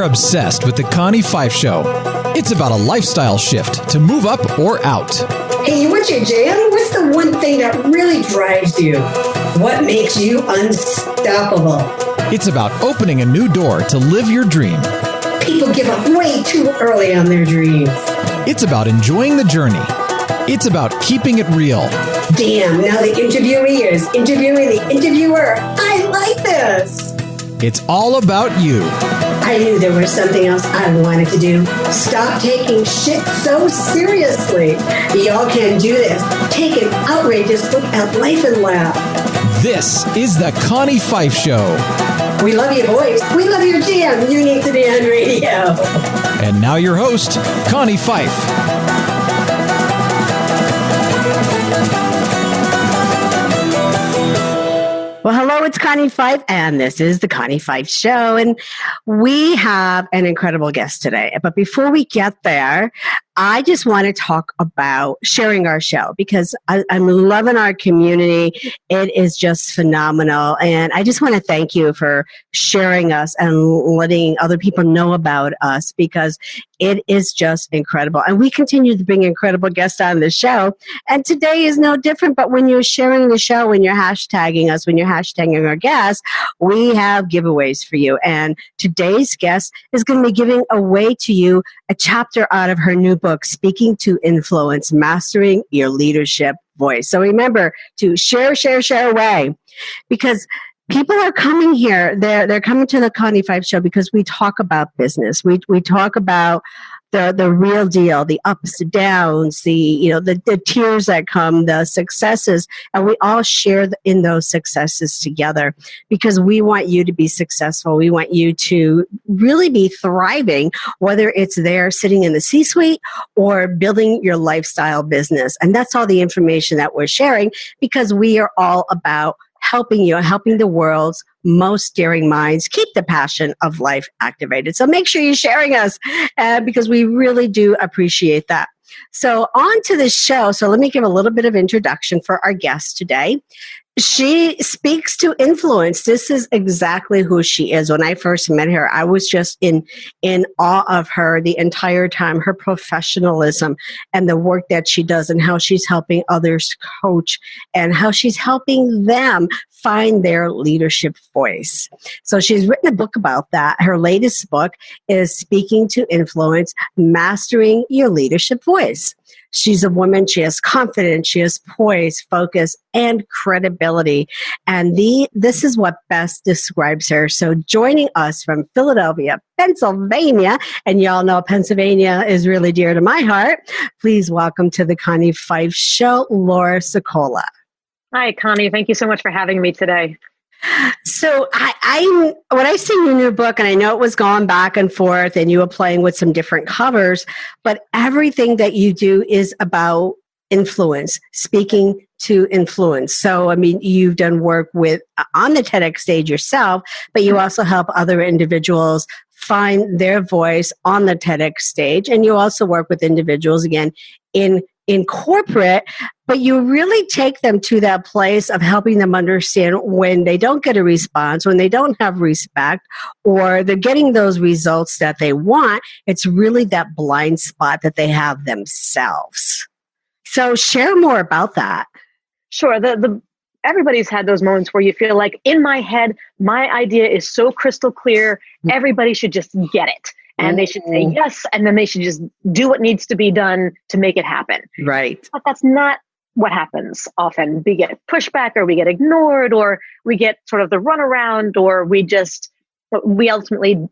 you're obsessed with the Connie Pheiff Show. It's about a lifestyle shift to move up or out. Hey, what's your jam? What's the one thing that really drives you? What makes you unstoppable? It's about opening a new door to live your dream. People give up way too early on their dreams. It's about enjoying the journey. It's about keeping it real. Damn, now the interviewee is interviewing the interviewer. I like this. It's all about you. I knew there was something else I wanted to do. Stop taking shit so seriously. Y'all can do this. Take an outrageous look at life and laugh. This is the Connie Pheiff Show. We love your voice. We love your jam. You need to be on radio. And now your host, Connie Pheiff. Well, hello, it's Connie Pheiff, and this is the Connie Pheiff Show. And we have an incredible guest today. But before we get there, I just want to talk about sharing our show because I'm loving our community. It is just phenomenal. And I just want to thank you for sharing us and letting other people know about us because it is just incredible. And we continue to bring incredible guests on the show. And today is no different. But when you're sharing the show, when you're hashtagging us, when you're hashtagging our guests, we have giveaways for you. And today's guest is going to be giving away to you a chapter out of her new book, Speaking to Influence, Mastering Your Leadership Voice. So remember to share away because people are coming here. They're coming to the Connie Pheiff Show because we talk about business. We talk about the real deal, the ups, the downs, the tears that come, the successes, and we all share in those successes together because we want you to be successful. We want you to really be thriving, whether it's there sitting in the C-suite or building your lifestyle business. And that's all the information that we're sharing because we are all about helping you, helping the world's most daring minds keep the passion of life activated. So make sure you're sharing us because we really do appreciate that. So on to the show. So let me give a little bit of introduction for our guest today. She speaks to influence. This is exactly who she is. When I first met her, I was just in awe of her the entire time, her professionalism and the work that she does and how she's helping others coach and how she's helping them find their leadership voice. So she's written a book about that. Her latest book is Speaking to Influence, Mastering Your Leadership Voice. She's a woman. She has confidence. She has poise, focus, and credibility. And this is what best describes her. So joining us from Philadelphia, Pennsylvania, and y'all know Pennsylvania is really dear to my heart. Please welcome to the Connie Pheiff Show, Laura Sokola. Hi, Connie. Thank you so much for having me today. So when I seen your new book, and I know it was going back and forth and you were playing with some different covers, but everything that you do is about influence, speaking to influence. So, I mean, you've done work on the TEDx stage yourself, but you also help other individuals find their voice on the TEDx stage. And you also work with individuals, again, in corporate, but you really take them to that place of helping them understand when they don't get a response, when they don't have respect, or they're getting those results that they want. It's really that blind spot that they have themselves. So share more about that. Sure. Everybody's had those moments where you feel like, in my head, my idea is so crystal clear, everybody should just get it. And they should say yes, and then they should just do what needs to be done to make it happen. Right. But that's not what happens often. We get pushback, or we get ignored, or we get sort of the runaround, or we ultimately,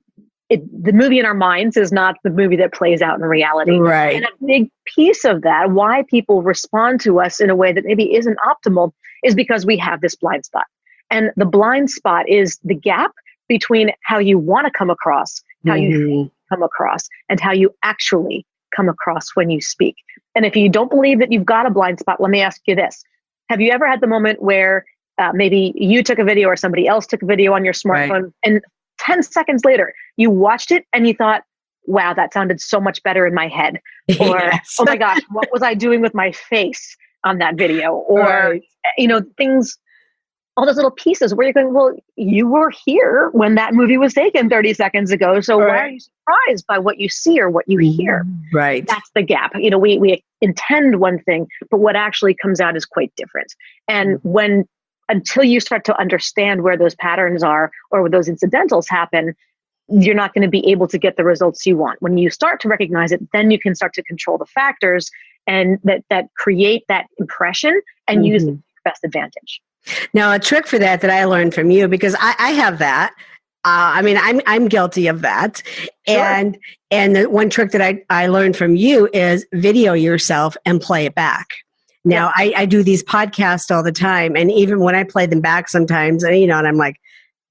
the movie in our minds is not the movie that plays out in reality. Right. And a big piece of that, why people respond to us in a way that maybe isn't optimal, is because we have this blind spot. And the blind spot is the gap between how you want to come across, how you come across, and how you actually come across when you speak. And if you don't believe that you've got a blind spot, let me ask you this. Have you ever had the moment where maybe you took a video or somebody else took a video on your smartphone, right, and 10 seconds later, you watched it and you thought, wow, that sounded so much better in my head. Or, yes, oh my gosh, what was I doing with my face on that video? Or, right, things all those little pieces where you're going, well, you were here when that movie was taken 30 seconds ago. So why are you surprised by what you see or what you hear? Right. That's the gap. We intend one thing, but what actually comes out is quite different. And until you start to understand where those patterns are or where those incidentals happen, you're not going to be able to get the results you want. When you start to recognize it, then you can start to control the factors and that create that impression and use it to your best advantage. Now, a trick for that I learned from you, because I have that. I'm guilty of that. Sure. And the one trick that I learned from you is video yourself and play it back. Now, I do these podcasts all the time. And even when I play them back sometimes, and I'm like,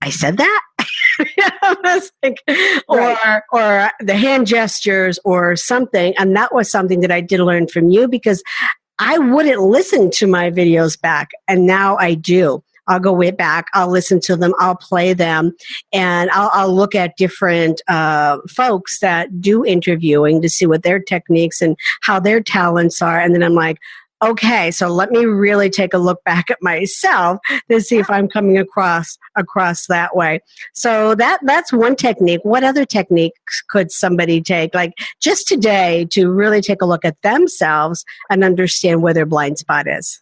I said that? Or the hand gestures or something. And that was something that I did learn from you, because I wouldn't listen to my videos back. And now I do. I'll go way back. I'll listen to them. I'll play them. And I'll look at different folks that do interviewing to see what their techniques and how their talents are. And then I'm like, okay, so let me really take a look back at myself to see if I'm coming across that way. So that's one technique. What other techniques could somebody take, like just today, to really take a look at themselves and understand where their blind spot is?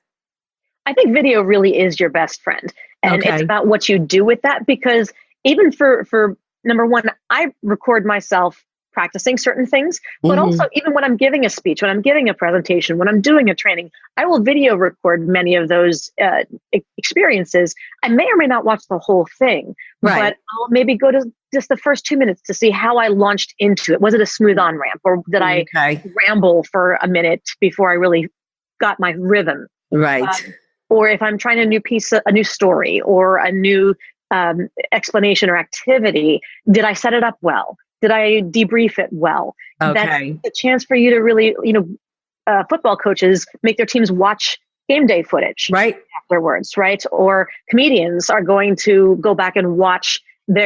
I think video really is your best friend. And it's about what you do with that, because even for number one, I record myself practicing certain things, but also even when I'm giving a speech, when I'm giving a presentation, when I'm doing a training, I will video record many of those experiences. I may or may not watch the whole thing, but I'll maybe go to just the first 2 minutes to see how I launched into it. Was it a smooth on-ramp, or did I ramble for a minute before I really got my rhythm? Right. Or if I'm trying a new story or a new explanation or activity, did I set it up well? Did I debrief it well? Okay. That's a chance for you to really, football coaches make their teams watch game day footage afterwards, right? Or comedians are going to go back and watch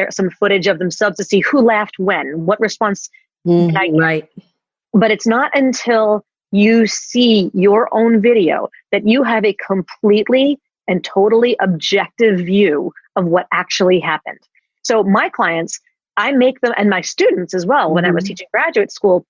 some footage of themselves to see who laughed when, what response did I get. Right. But it's not until you see your own video that you have a completely and totally objective view of what actually happened. So my clients, I make them, and my students as well, when I was teaching graduate school,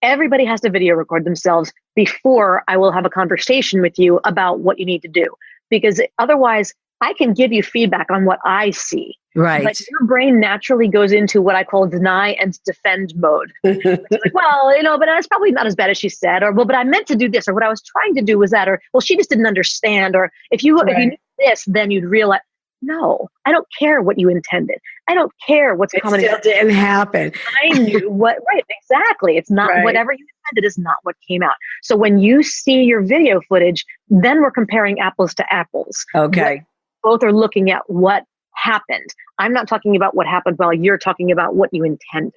everybody has to video record themselves before I will have a conversation with you about what you need to do. Because otherwise, I can give you feedback on what I see. Right. But your brain naturally goes into what I call deny and defend mode. It's like, well, but that's probably not as bad as she said, or, well, but I meant to do this, or what I was trying to do was that, or, well, she just didn't understand, or if you knew this, then you'd realize. No, I don't care what you intended. I don't care what's coming. It still didn't happen. I knew exactly. It's not whatever you intended is not what came out. So when you see your video footage, then we're comparing apples to apples. Okay. Both are looking at what happened. I'm not talking about what happened while you're talking about what you intended,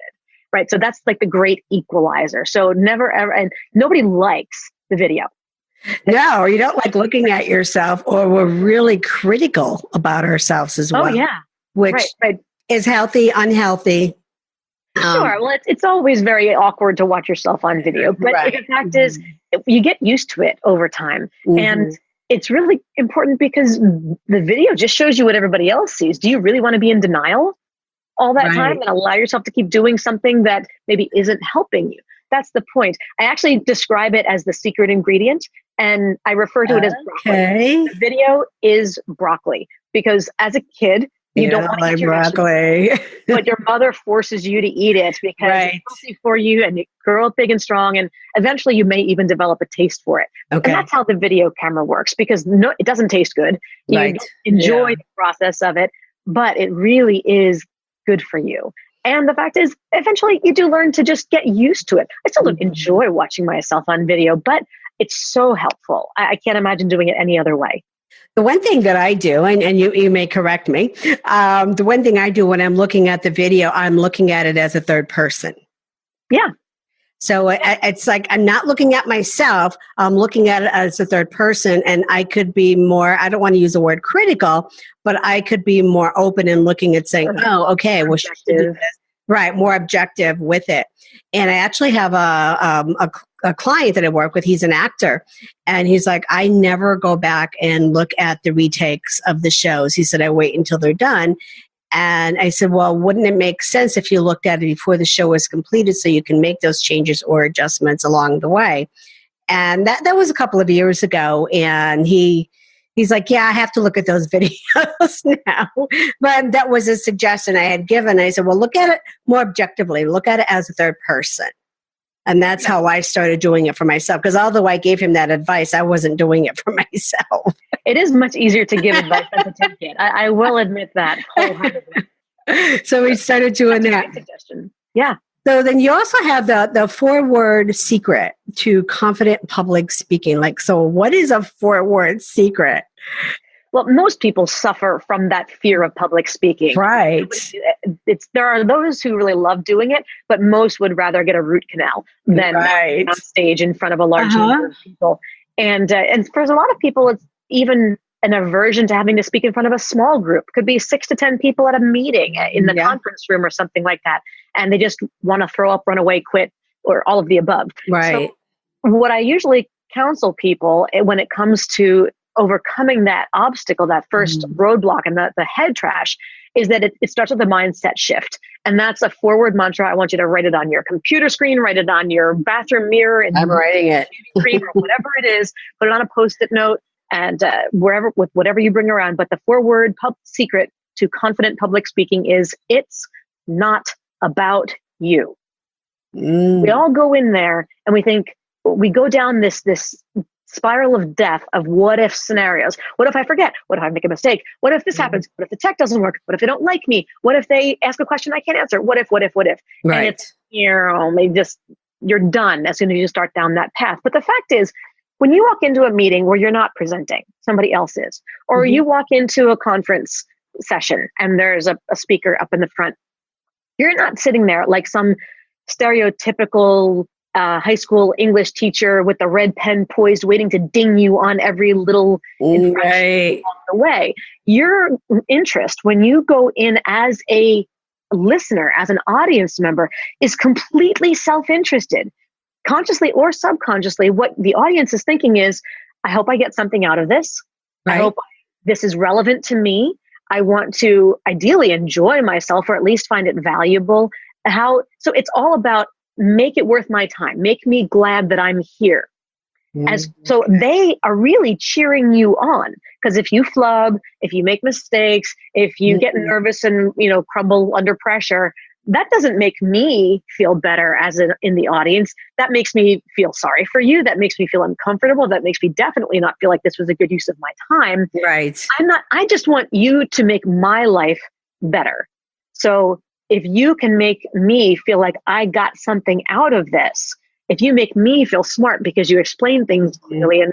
right? So that's like the great equalizer. So never ever, and nobody likes the video. No, you don't like looking at yourself, or we're really critical about ourselves as well. Oh, yeah. Which is healthy, unhealthy. Sure. Well, it's always very awkward to watch yourself on video. But the fact is, you get used to it over time. And it's really important because the video just shows you what everybody else sees. Do you really want to be in denial all that time and allow yourself to keep doing something that maybe isn't helping you? That's the point. I actually describe it as the secret ingredient, and I refer to it as broccoli. The video is broccoli, because as a kid, you don't want to eat your broccoli, but your mother forces you to eat it because it's healthy for you, and you grow up big and strong, and eventually you may even develop a taste for it. And that's how the video camera works, because it doesn't taste good. You don't enjoy the process of it, but it really is good for you. And the fact is, eventually you do learn to just get used to it. I still don't enjoy watching myself on video, but it's so helpful. I can't imagine doing it any other way. The one thing that I do, and you may correct me, the one thing I do when I'm looking at the video, I'm looking at it as a third person. Yeah. So it's like I'm not looking at myself, I'm looking at it as a third person, and I could be more, I don't want to use the word critical, but I could be more open and looking at saying, oh, okay, well, she should do this. Right, more objective with it. And I actually have a client that I work with. He's an actor, and he's like, I never go back and look at the retakes of the shows. He said, I wait until they're done. And I said, well, wouldn't it make sense if you looked at it before the show was completed so you can make those changes or adjustments along the way? And that was a couple of years ago. And he's like, yeah, I have to look at those videos now. But that was a suggestion I had given. I said, well, look at it more objectively. Look at it as a third person. And that's how I started doing it for myself. Because although I gave him that advice, I wasn't doing it for myself. It is much easier to give advice than to take it. I will admit that wholeheartedly. So we started doing that. Suggestion. Yeah. So then you also have the 4-word secret to confident public speaking. Like, so what is a 4-word secret? Well, most people suffer from that fear of public speaking. Right. There are those who really love doing it, but most would rather get a root canal than on stage in front of a large number of people. And for a lot of people, it's even an aversion to having to speak in front of a small group. Could be 6 to 10 people at a meeting in the conference room or something like that. And they just want to throw up, run away, quit, or all of the above. Right. So what I usually counsel people when it comes to overcoming that obstacle, that first roadblock and the head trash, is that it starts with a mindset shift. And that's a 4-word mantra. I want you to write it on your computer screen, write it on your bathroom mirror. I'm writing it. Screen or whatever it is, put it on a Post-it note and wherever, with whatever you bring around. But the 4-word secret to confident public speaking is it's not about you. We all go in there and we go down this spiral of death of what if scenarios. What if I forget? What if I make a mistake? What if this happens? What if the tech doesn't work? What if they don't like me? What if they ask a question I can't answer? What if? Right. And it's, you're done as soon as you start down that path. But the fact is, when you walk into a meeting where you're not presenting, somebody else is, or you walk into a conference session and there's a speaker up in the front, you're not sitting there like some stereotypical high school English teacher with the red pen poised, waiting to ding you on every little infraction along the way. Your interest when you go in as a listener, as an audience member, is completely self-interested. Consciously or subconsciously, what the audience is thinking is, I hope I get something out of this. Right. I hope this is relevant to me. I want to ideally enjoy myself or at least find it valuable. So it's all about make it worth my time. Make me glad that I'm here. So they are really cheering you on, because if you flub, if you make mistakes, if you get nervous and crumble under pressure, that doesn't make me feel better in the audience. That makes me feel sorry for you. That makes me feel uncomfortable. That makes me definitely not feel like this was a good use of my time. Right. I just want you to make my life better. So if you can make me feel like I got something out of this, if you make me feel smart because you explain things clearly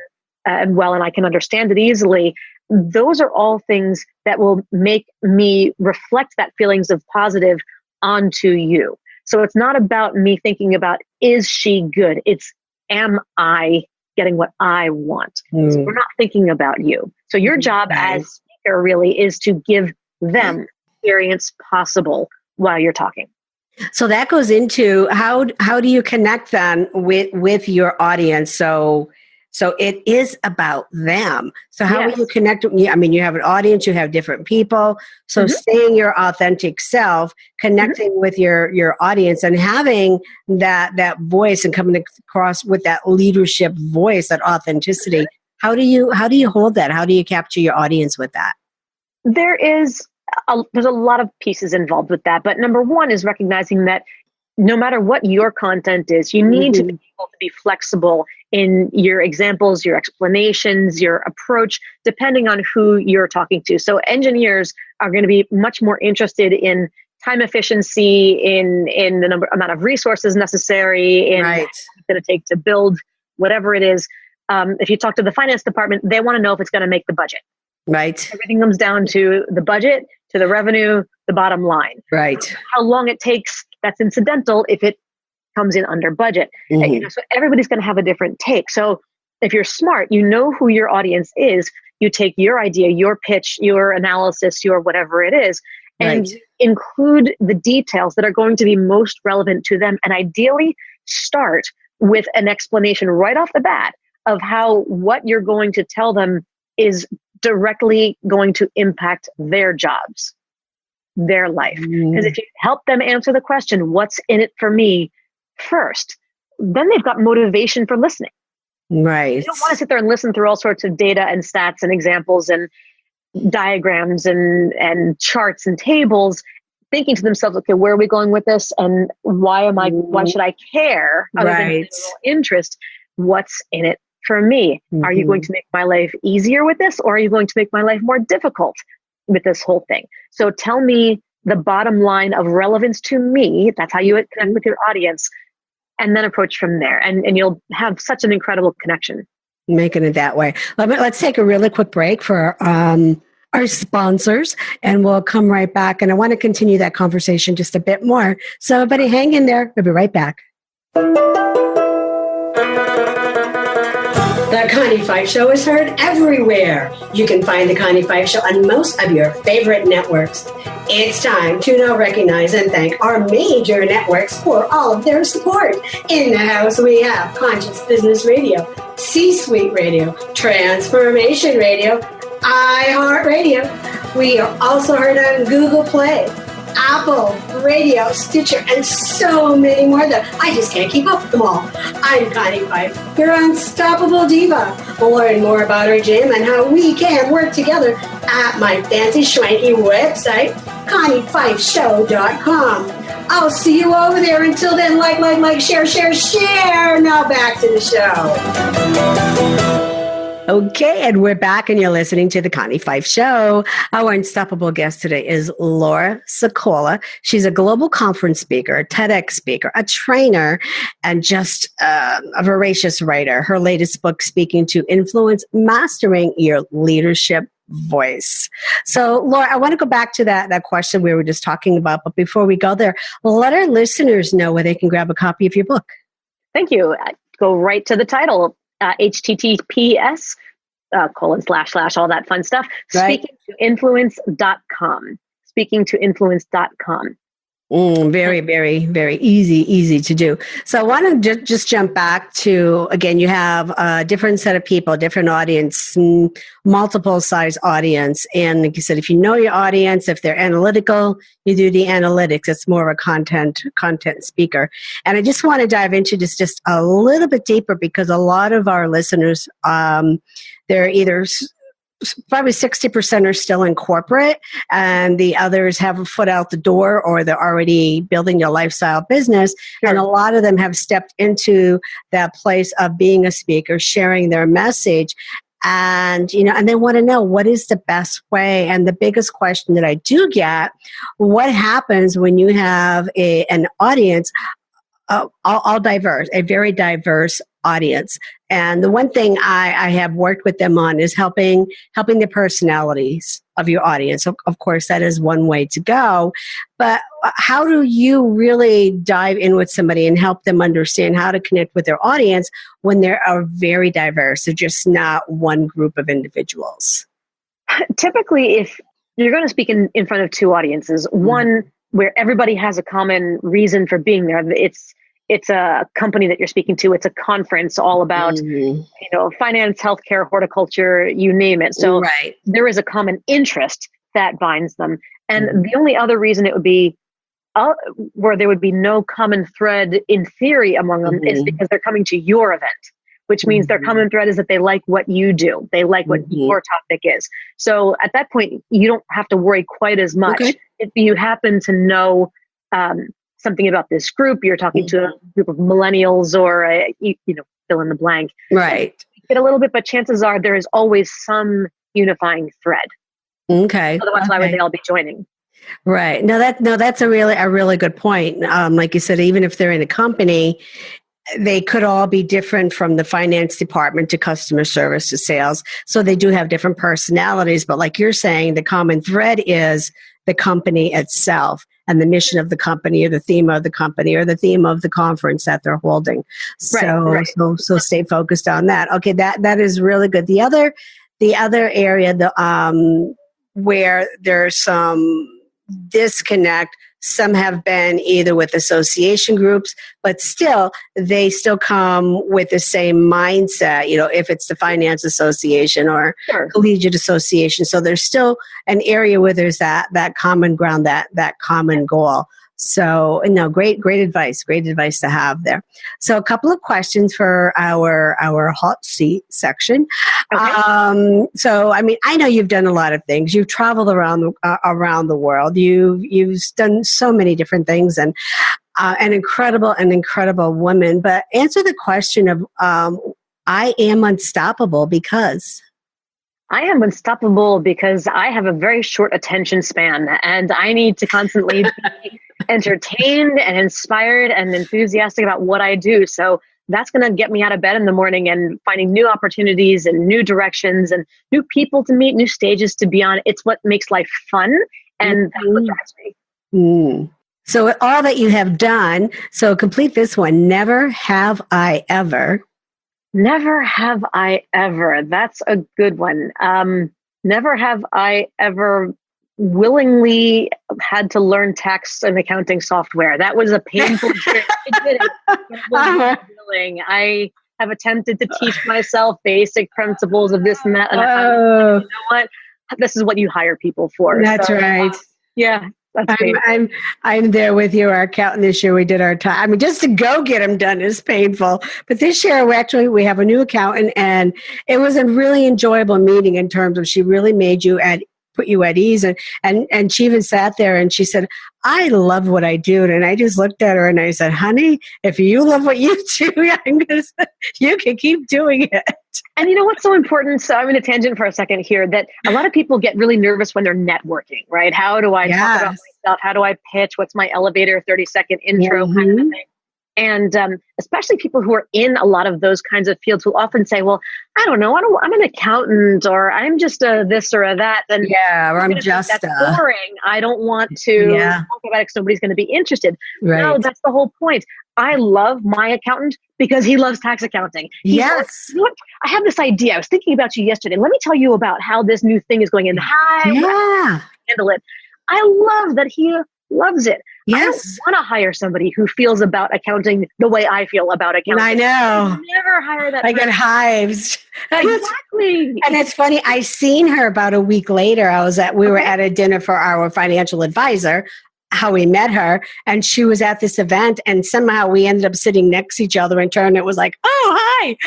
and well, and I can understand it easily, those are all things that will make me reflect that feelings of positive onto you. So it's not about me thinking about, is she good? It's, am I getting what I want? So we're not thinking about you. So your job as speaker really is to give them experience possible while you're talking. So that goes into how do you connect then with your audience? So it is about them. So how will you connect? I mean, you have an audience, you have different people. So staying your authentic self, connecting with your audience, and having that voice and coming across with that leadership voice, that authenticity. How do you hold that? How do you capture your audience with that? There's a lot of pieces involved with that. But number one is recognizing that no matter what your content is, you need to be able to be flexible in your examples, your explanations, your approach, depending on who you're talking to. So engineers are going to be much more interested in time efficiency, in the amount of resources necessary, in what it's going to take to build whatever it is. If you talk to the finance department, they want to know if it's going to make the budget. Right. Everything comes down to the budget, to the revenue, the bottom line. Right. How long it takes, that's incidental if it comes in under budget. So everybody's going to have a different take. So if you're smart, you know who your audience is. You take your idea, your pitch, your analysis, your whatever it is, and include the details that are going to be most relevant to them. And ideally start with an explanation right off the bat of how what you're going to tell them is directly going to impact their jobs, their life. Because if you help them answer the question, what's in it for me first, then they've got motivation for listening. Right. You don't want to sit there and listen through all sorts of data and stats and examples and diagrams and charts and tables, thinking to themselves, okay, where are we going with this? And why should I care other than general interest? What's in it for me? Are you going to make my life easier with this, or are you going to make my life more difficult with this whole thing? So tell me the bottom line of relevance to me. That's how you connect with your audience, and then approach from there. And you'll have such an incredible connection. Making it that way. Let's take a really quick break for our sponsors, and we'll come right back. And I want to continue that conversation just a bit more. So everybody hang in there. We'll be right back. The Connie Pheiff Show is heard everywhere. You can find The Connie Pheiff Show on most of your favorite networks. It's time to now recognize and thank our major networks for all of their support. In the house, we have Conscious Business Radio, C-Suite Radio, Transformation Radio, iHeartRadio. We are also heard on Google Play, Apple Radio, Stitcher, and so many more that I just can't keep up with them all. I'm Connie Pheiff, your unstoppable diva. Learn more about our gym and how we can work together at my fancy schwanky website, ConniePheiffShow.com. I'll see you over there. Until then, like, share. Now back to the show. Okay, and we're back, and you're listening to The Connie Pheiff Show. Our unstoppable guest today is Laura Secola. She's a global conference speaker, a TEDx speaker, a trainer, and just a voracious writer. Her latest book, Speaking to Influence, Mastering Your Leadership Voice. So, Laura, I want to go back to that question we were just talking about, but before we go there, let our listeners know where they can grab a copy of your book. Thank you. Go right to the title. HTTPS // all that fun stuff. Right. Speakingtoinfluence.com. Speakingtoinfluence.com. Very, very, very easy to do. So I want to just jump back to, again, you have a different set of people, different audience, multiple size audience. And like you said, if you know your audience, if they're analytical, you do the analytics. It's more of a content speaker. And I just want to dive into this just a little bit deeper, because a lot of our listeners, they're either probably 60% are still in corporate, and the others have a foot out the door, or they're already building their lifestyle business. Sure. And a lot of them have stepped into that place of being a speaker, sharing their message. And, and they want to know what is the best way. And the biggest question that I do get, what happens when you have an audience, all diverse, a very diverse audience. And the one thing I have worked with them on is helping the personalities of your audience. Of course, that is one way to go. But how do you really dive in with somebody and help them understand how to connect with their audience when they are very diverse? They're just not one group of individuals. Typically, if you're going to speak in front of two audiences, one where everybody has a common reason for being there, it's a company that you're speaking to. It's a conference all about, finance, healthcare, horticulture, you name it. So there is a common interest that binds them. And the only other reason it would be where there would be no common thread in theory among them is because they're coming to your event, which means their common thread is that they like what you do. They like what your topic is. So at that point, you don't have to worry quite as much. Okay. If you happen to know, something about this group, you're talking to a group of millennials or, fill in the blank. Right. Get a little bit, but chances are there is always some unifying thread. Okay. Otherwise, why would they all be joining? Right. That's a really good point. Like you said, even if they're in a company, they could all be different, from the finance department to customer service to sales. So they do have different personalities. But like you're saying, the common thread is the company itself and the mission of the company, or the theme of the company, or the theme of the conference that they're holding. So stay focused on that. Okay, that is really good. The other area, where there's some disconnect. Some have been either with association groups, but still, they still come with the same mindset, if it's the finance association or Sure. collegiate association. So there's still an area where there's that common ground, that common goal. So, no, great advice to have there. So a couple of questions for our hot seat section. Okay. So, I know you've done a lot of things. You've traveled around the world. You've done so many different things, and an incredible woman. But answer the question of, I am unstoppable because. I am unstoppable because I have a very short attention span, and I need to constantly be entertained and inspired and enthusiastic about what I do. So that's going to get me out of bed in the morning and finding new opportunities and new directions and new people to meet, new stages to be on. It's what makes life fun, and that's what drives me. So all that you have done, so complete this one. Never have I ever. Never have I ever. That's a good one. Never have I ever willingly had to learn tax and accounting software. That was a painful journey. I did it. It wasn't willing. I have attempted to teach myself basic principles of this and that. And I you know what? This is what you hire people for. That's right. Yeah. I'm there with you. Our accountant this year, we did our time. Just to go get them done is painful. But this year, we have a new accountant, and it was a really enjoyable meeting in terms of she really made you put you at ease. And she even sat there and she said, I love what I do. And I just looked at her and I said, honey, if you love what you do, you can keep doing it. And you know what's so important? So I'm going to tangent for a second here, that a lot of people get really nervous when they're networking, right? How do I talk about myself? How do I pitch? What's my elevator 30-second intro kind of thing? And especially people who are in a lot of those kinds of fields will often say, well, I don't know, I'm an accountant, or I'm just a this or a that. And or I'm just that's boring. I don't want to talk about it because nobody's going to be interested. Right. No, that's the whole point. I love my accountant because he loves tax accounting. Yes. You know what? I have this idea. I was thinking about you yesterday. Let me tell you about how this new thing is going in. Handle it. I love that he loves it. Yes. I don't want to hire somebody who feels about accounting the way I feel about accounting. I know. Never hire that. I get hives. Exactly. And it's funny. I seen her about a week later. We were at a dinner for our financial advisor, how we met her, and she was at this event, and somehow we ended up sitting next to each other and turned. It was like, oh, hi.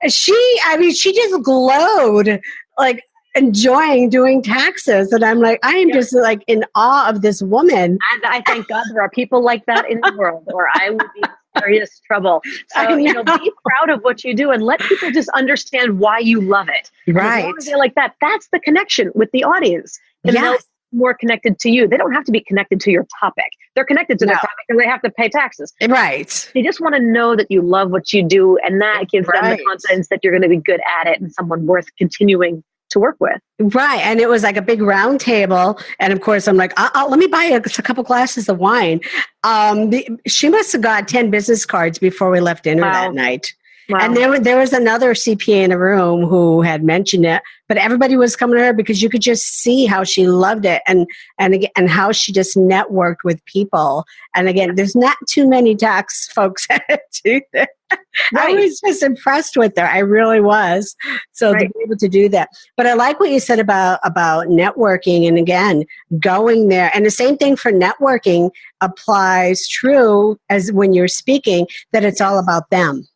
She just glowed, like, enjoying doing taxes. And I'm like, I am just like in awe of this woman. And I thank God there are people like that in the world, or I would be in serious trouble. So, be proud of what you do and let people just understand why you love it. Right. As long as they're like that, that's the connection with the audience. And they'll be more connected to you. They don't have to be connected to your topic. They're connected to their topic because they have to pay taxes. Right. They just want to know that you love what you do, and that gives them the confidence that you're going to be good at it and someone worth continuing to work with. Right. And it was like a big round table. And of course, I'm like, let me buy a couple glasses of wine. She must have got 10 business cards before we left dinner that night. Wow. And there was another CPA in the room who had mentioned it, but everybody was coming to her because you could just see how she loved it and how she just networked with people. And again, there's not too many tax folks that do that. I was just impressed with her. I really was. So to be able to do that. But I like what you said about networking, and again, going there. And the same thing for networking applies true as when you're speaking, that it's all about them.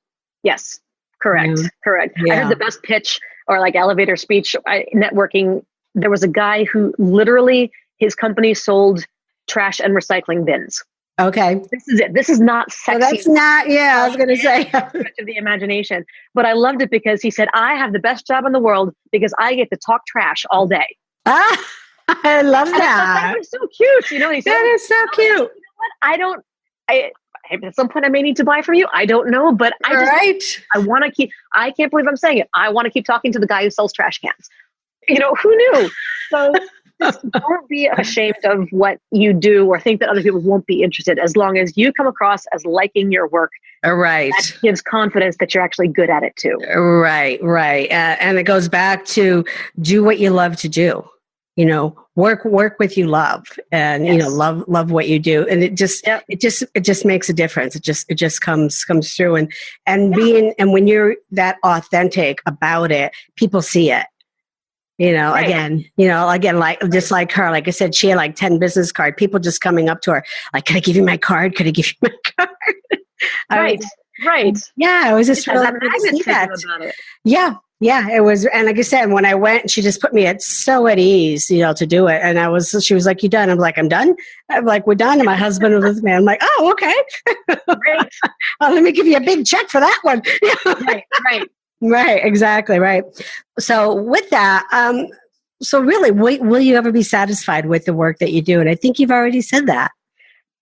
Yes, correct. Yeah. I heard the best pitch or like elevator speech networking. There was a guy who literally, his company sold trash and recycling bins. Okay. This is it. This is not sexy. Well, that's not, I was going to say. Much of the imagination. But I loved it because he said, I have the best job in the world because I get to talk trash all day. I love that. That was so cute. He said, that is so cute. You know what? At some point I may need to buy from you. I don't know, but I want to keep, I can't believe I'm saying it. I want to keep talking to the guy who sells trash cans. Who knew? So just don't be ashamed of what you do or think that other people won't be interested, as long as you come across as liking your work. Right. That gives confidence that you're actually good at it too. Right. And it goes back to do what you love to do. work with you love, and love what you do, and it just makes a difference. It just comes through, and when you're that authentic about it, people see it. Right. Again, like just like her, like I said, she had like 10 business cards. People just coming up to her, like, "Could I give you my card? Could I give you my card?" Right. Yeah, it was just really that magnetism about it. Yeah, it was. And like I said, when I went, she just put me at ease, to do it. And she was like, "You done?" I'm like, "I'm done." I'm like, "We're done." And my husband was with me. I'm like, "Oh, okay." Great. Let me give you a big check for that one. Right. Right. Exactly. Right. So with that, so really, will you ever be satisfied with the work that you do? And I think you've already said that.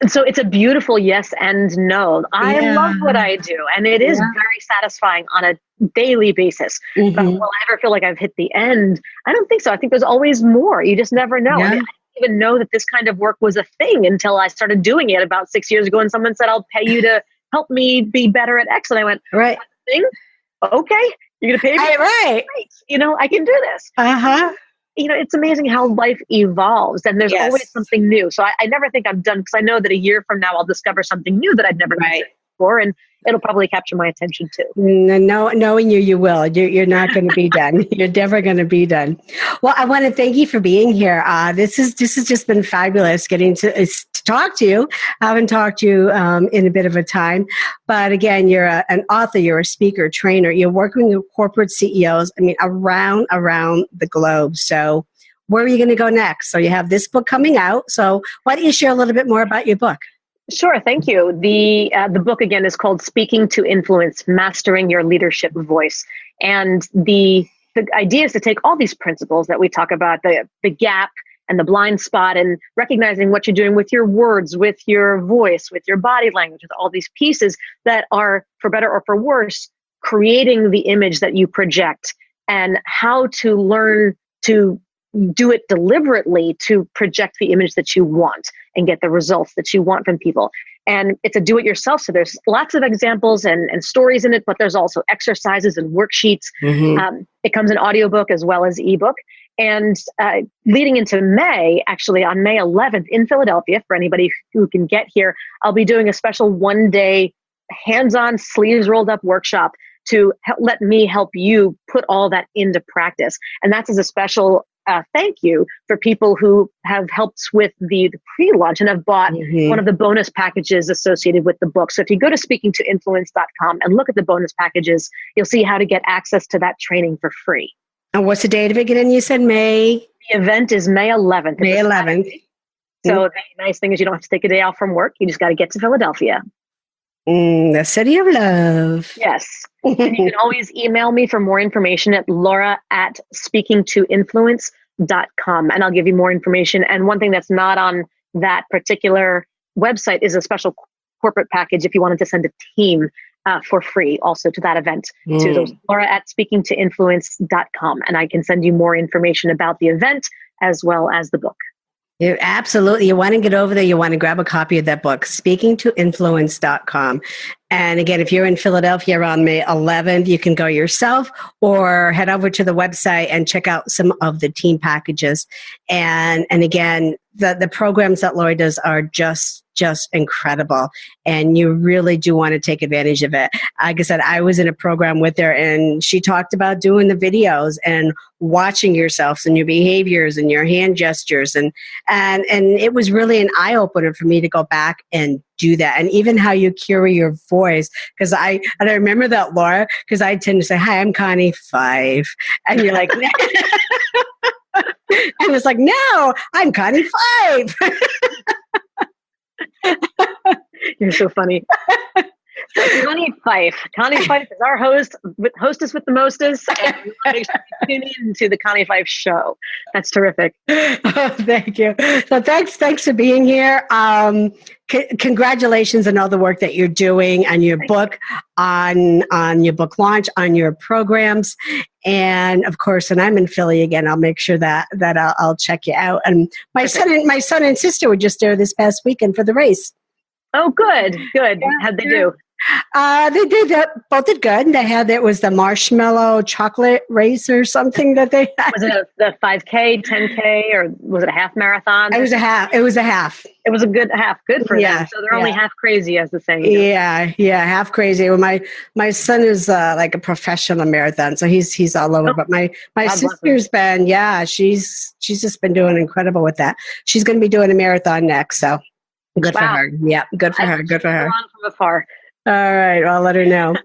And so it's a beautiful yes and no. I love what I do, and it is very satisfying on a daily basis. Mm-hmm. But will I ever feel like I've hit the end? I don't think so. I think there's always more. You just never know. Yeah. I didn't even know that this kind of work was a thing until I started doing it about 6 years ago, and someone said, "I'll pay you to help me be better at X." And I went, "Right. Thing? Okay, you're going to pay me? Right. Great. I can do this." Uh-huh. It's amazing how life evolves, and there's always something new. So I never think I'm done, because I know that a year from now I'll discover something new that I'd never done before, and it'll probably capture my attention too. No, knowing you will. You're not going to be done. You're never going to be done. Well, I want to thank you for being here. This has just been fabulous getting to talk to you. I haven't talked to you in a bit of a time, but again, you're an author, you're a speaker, trainer, you're working with corporate CEOs. I mean, around the globe. So where are you going to go next? So you have this book coming out. So why don't you share a little bit more about your book? Sure. Thank you. The book, again, is called Speaking to Influence, Mastering Your Leadership Voice. And the idea is to take all these principles that we talk about, the gap and the blind spot, and recognizing what you're doing with your words, with your voice, with your body language, with all these pieces that are, for better or for worse, creating the image that you project, and how to learn to do it deliberately to project the image that you want and get the results that you want from people. And it's a do-it-yourself. So there's lots of examples and stories in it, but there's also exercises and worksheets. Mm-hmm. It comes in audiobook as well as ebook. And leading into May, actually on May 11th in Philadelphia, for anybody who can get here, I'll be doing a special one-day hands-on, sleeves rolled up workshop to let me help you put all that into practice. And that's as a special thank you for people who have helped with the pre-launch and have bought one of the bonus packages associated with the book. So if you go to speakingtoinfluence.com and look at the bonus packages, you'll see how to get access to that training for free. And what's the date of it again? You said May? The event is May 11th. May 11th. So the nice thing is you don't have to take a day off from work. You just got to get to Philadelphia. The city of love. Yes. And you can always email me for more information at laura@speakingtoinfluence.com, and I'll give you more information. And one thing that's not on that particular website is a special corporate package if you wanted to send a team for free also to that event. To those, laura@speakingtoinfluence.com, and I can send you more information about the event as well as the book. Absolutely. You want to get over there. You want to grab a copy of that book, speakingtoinfluence.com. And again, if you're in Philadelphia around May 11th, you can go yourself or head over to the website and check out some of the team packages. And again, the programs that Lori does are just incredible. And you really do want to take advantage of it. Like I said, I was in a program with her, and she talked about doing the videos and watching yourselves and your behaviors and your hand gestures. And it was really an eye opener for me to go back and do that. And even how you carry your voice. Because I remember that, Laura, because I tend to say, "Hi, I'm Connie Pheiff." And you're like, and it's like, "No, I'm Connie Pheiff." You're so funny. Connie Pheiff. Connie Pheiff is our hostess with the mostest. And we want to make sure you tune in to the Connie Pheiff Show. That's terrific. Oh, thank you. So thanks for being here. Congratulations on all the work that you're doing on your book, on your book launch, on your programs. And of course, when I'm in Philly again, I'll make sure that I'll check you out. And my son and sister were just there this past weekend for the race. Oh, good. Yeah, How'd they do? They did both did good. They had, it was the marshmallow chocolate race or something that they had. Was it the 5K, 10K, or was it a half marathon? It was a half. It was a half. It was a good half. Good for them. So they're only half crazy, as the saying goes. Yeah, half crazy. Well, my son is like a professional marathon, so he's all over. But my sister's been, she's just been doing incredible with that. She's going to be doing a marathon next, so good for her. Yeah, good for her. Good for her. From afar. All right, I'll let her know.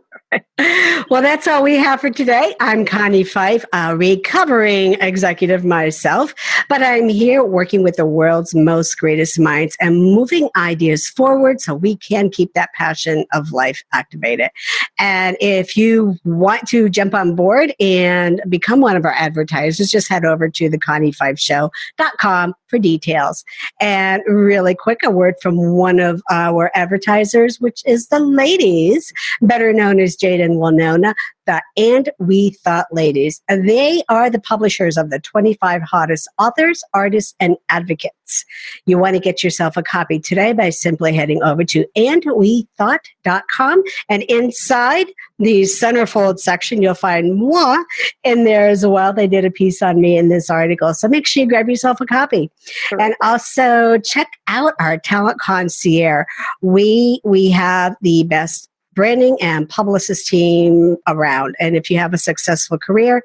Well, that's all we have for today. I'm Connie Pheiff, a recovering executive myself, but I'm here working with the world's most greatest minds and moving ideas forward so we can keep that passion of life activated. And if you want to jump on board and become one of our advertisers, just head over to theconniefeifshow.com for details. And really quick, a word from one of our advertisers, which is the ladies, better known as Jade and Winona, the And We Thought Ladies. They are the publishers of the 25 hottest authors, artists, and advocates. You want to get yourself a copy today by simply heading over to andwethought.com. And inside the centerfold section, you'll find moi in there as well. They did a piece on me in this article. So make sure you grab yourself a copy. Sure. And also check out our Talent Concierge. We have the best branding and publicist team around. And if you have a successful career,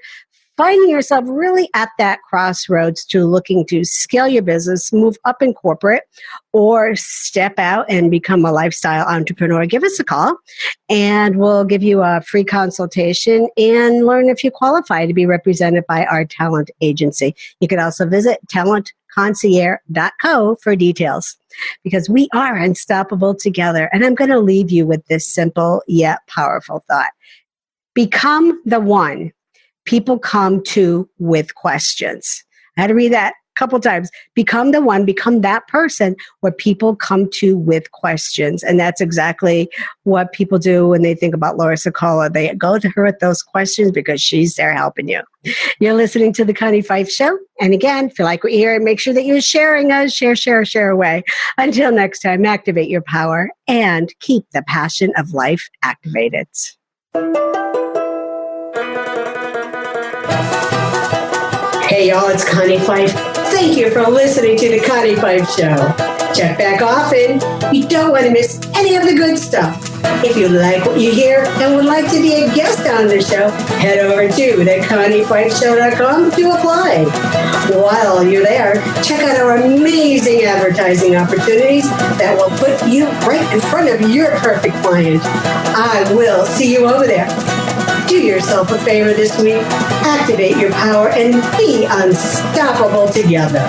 finding yourself really at that crossroads to looking to scale your business, move up in corporate, or step out and become a lifestyle entrepreneur, give us a call and we'll give you a free consultation and learn if you qualify to be represented by our talent agency. You can also visit talentconcierge.co for details, because we are unstoppable together. And I'm going to leave you with this simple yet powerful thought. Become the one people come to with questions. I had to read that a couple times. Become the one, become that person where people come to with questions. And that's exactly what people do when they think about Laura Sokola. They go to her with those questions because she's there helping you. You're listening to The Connie Pheiff Show. And again, if you like what you hear, make sure that you're sharing us. Share away. Until next time, activate your power and keep the passion of life activated. Hey y'all, it's Connie Pheiff. Thank you for listening to The Connie Pheiff Show. Check back often. You don't want to miss any of the good stuff. If you like what you hear and would like to be a guest on the show, head over to theconniefeifshow.com to apply. While you're there, check out our amazing advertising opportunities that will put you right in front of your perfect client. I will see you over there. Do yourself a favor this week. Activate your power and be unstoppable together.